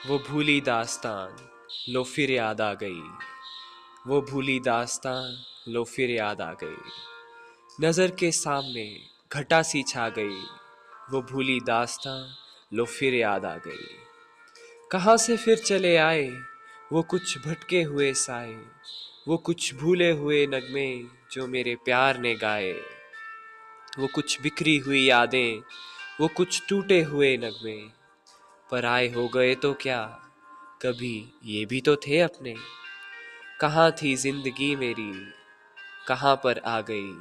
वो भूली दास्तान लो फिर याद आ गई। वो भूली दास्तान लो फिर याद आ गई। नज़र के सामने घटा सी छा गई। वो भूली दास्तान लो फिर याद आ गई। कहाँ से फिर चले आए वो कुछ भटके हुए साए। वो कुछ भूले हुए नगमे जो मेरे प्यार ने गाए। वो कुछ बिखरी हुई यादें, वो कुछ टूटे हुए नगमे। पराए हो गए तो क्या, कभी ये भी तो थे अपने। कहाँ थी जिंदगी मेरी, कहाँ पर आ गई।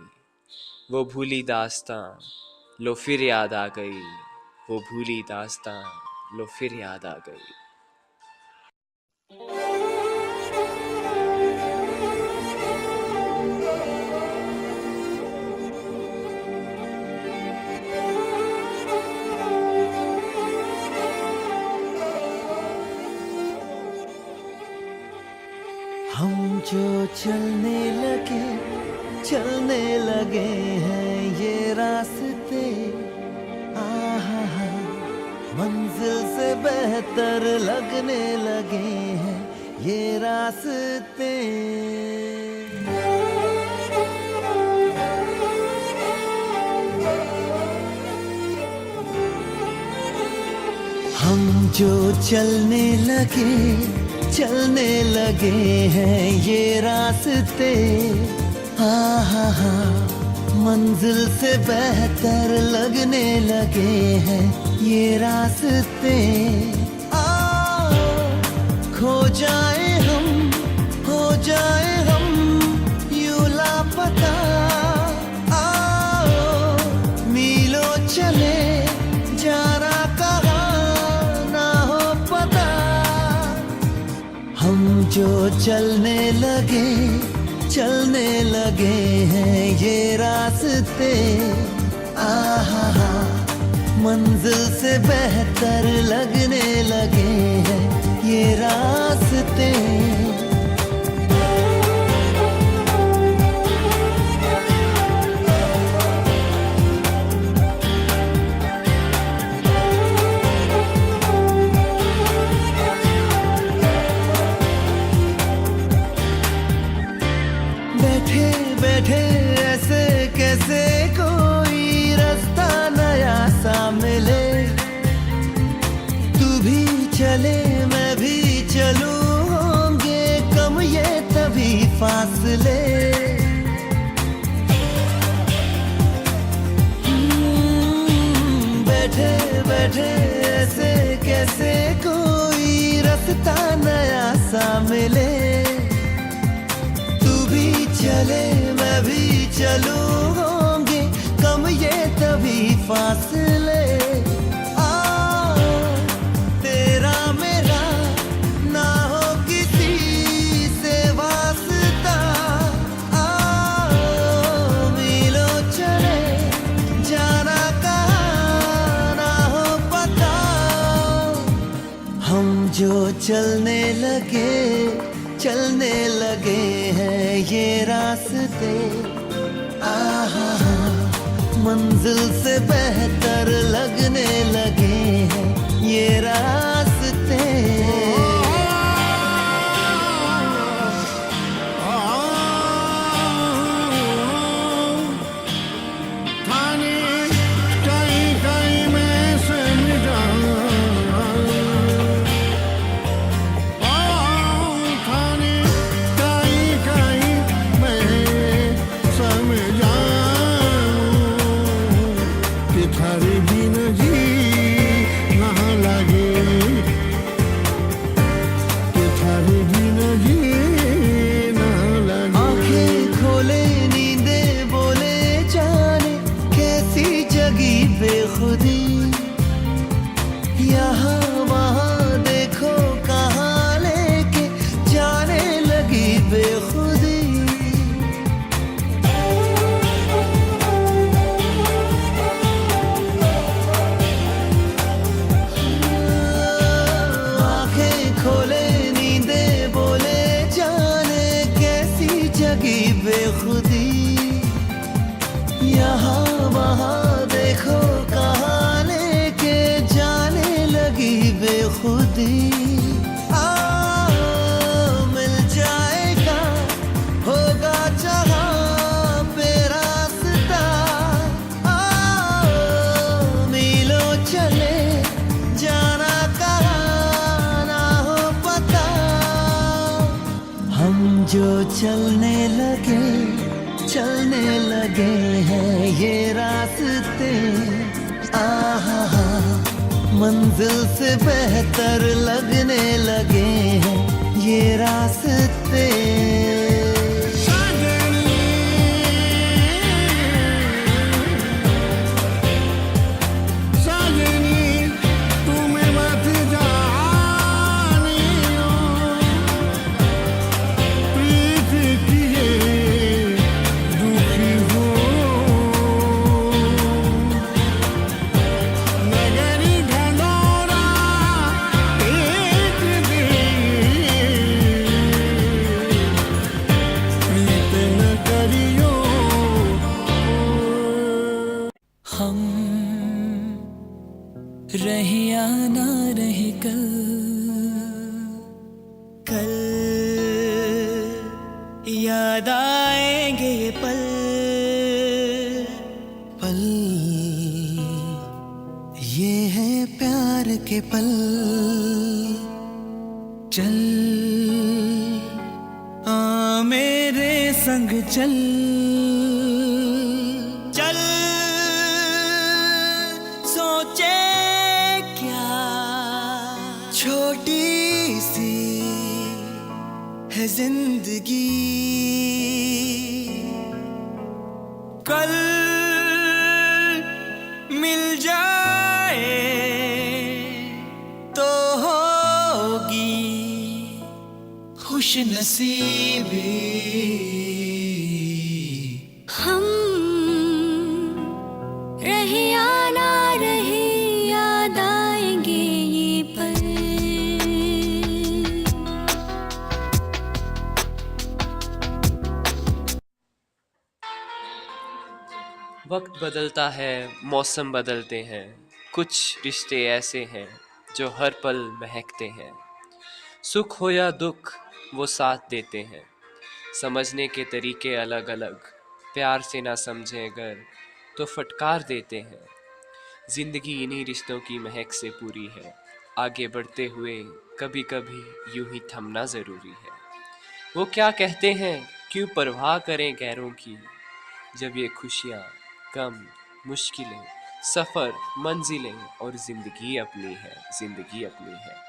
वो भूली दास्तां लो फिर याद आ गई। वो भूली दास्तां लो फिर याद आ गई। हम जो चलने लगे हैं ये रास्ते, आहा, मंजिल से बेहतर लगने लगे हैं ये रास्ते। हम जो चलने लगे हैं ये रास्ते, आहा, मंजिल से बेहतर लगने लगे हैं ये रास्ते। आओ खो जाए हम, हो जाए हम यूं लापता। आओ मीलों चले जाना कहाँ ना हो पता। हम जो चलने लगे हैं ये रास्ते, आहा, मंजिल से बेहतर लगने लगे हैं ये रास्ते। बैठे बैठे ऐसे कैसे कोई रास्ता नया सा मिले। तू भी चले मैं भी चलूं, होंगे कम ये तभी फासले। बैठे बैठे ऐसे कैसे कोई रास्ता नया सा मिले। चले मैं भी चलूं, होंगे कम ये तभी फासले। आओ तेरा मेरा ना हो किसी से वास्ता। आओ मीलों चले जाना कहाँ ना हो पता। हम जो चलने लगे हैं ये रास्ते, आहा, मंजिल से बेहतर लगने लगे हैं ये रास्ते। जो चलने लगे हैं ये रास्ते, आहा, मंजिल से बेहतर लगने लगे हैं ये रास्ते। हम रहे या ना रहे कल याद आएंगे ये पल ये है प्यार के पल। चल मेरे संग चल सोचे क्या छोटी सी है जिंदगी, कल मिल जाए तो होगी खुश नसीबी। हम रहे या ना रहे याद आएंगे ये पल। वक्त बदलता है, मौसम बदलते हैं, कुछ रिश्ते ऐसे हैं जो हर पल महकते हैं। सुख हो या दुख वो साथ देते हैं, समझने के तरीके अलग अलग, प्यार से ना समझे अगर तो फटकार देते हैं। जिंदगी इन्हीं रिश्तों की महक से पूरी है, आगे बढ़ते हुए कभी कभी यूं ही थमना ज़रूरी है। वो क्या कहते हैं, क्यों परवाह करें गैरों की, जब ये खुशियाँ गम मुश्किलें सफ़र मंजिलें और ज़िंदगी अपनी है, ज़िंदगी अपनी है।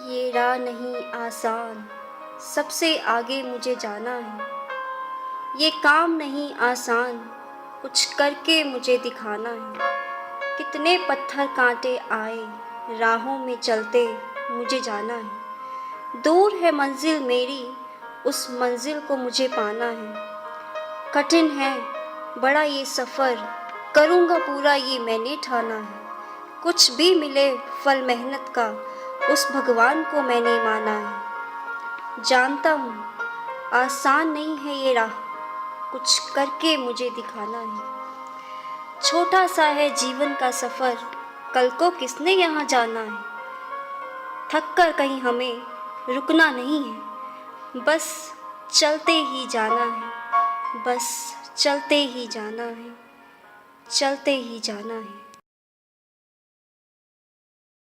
ये राह नहीं आसान, सबसे आगे मुझे जाना है। ये काम नहीं आसान, कुछ करके मुझे दिखाना है। कितने पत्थर कांटे आए, राहों में चलते मुझे जाना है। दूर है मंजिल मेरी, उस मंजिल को मुझे पाना है। कठिन है बड़ा ये सफ़र, करूँगा पूरा ये मैंने ठाना है। कुछ भी मिले फल मेहनत का, उस भगवान को मैंने माना है। जानता हूँ आसान नहीं है ये राह, कुछ करके मुझे दिखाना है। छोटा सा है जीवन का सफ़र, कल को किसने यहाँ जाना है। थक कर कहीं हमें रुकना नहीं है, बस चलते ही जाना है, बस चलते ही जाना है, चलते ही जाना है।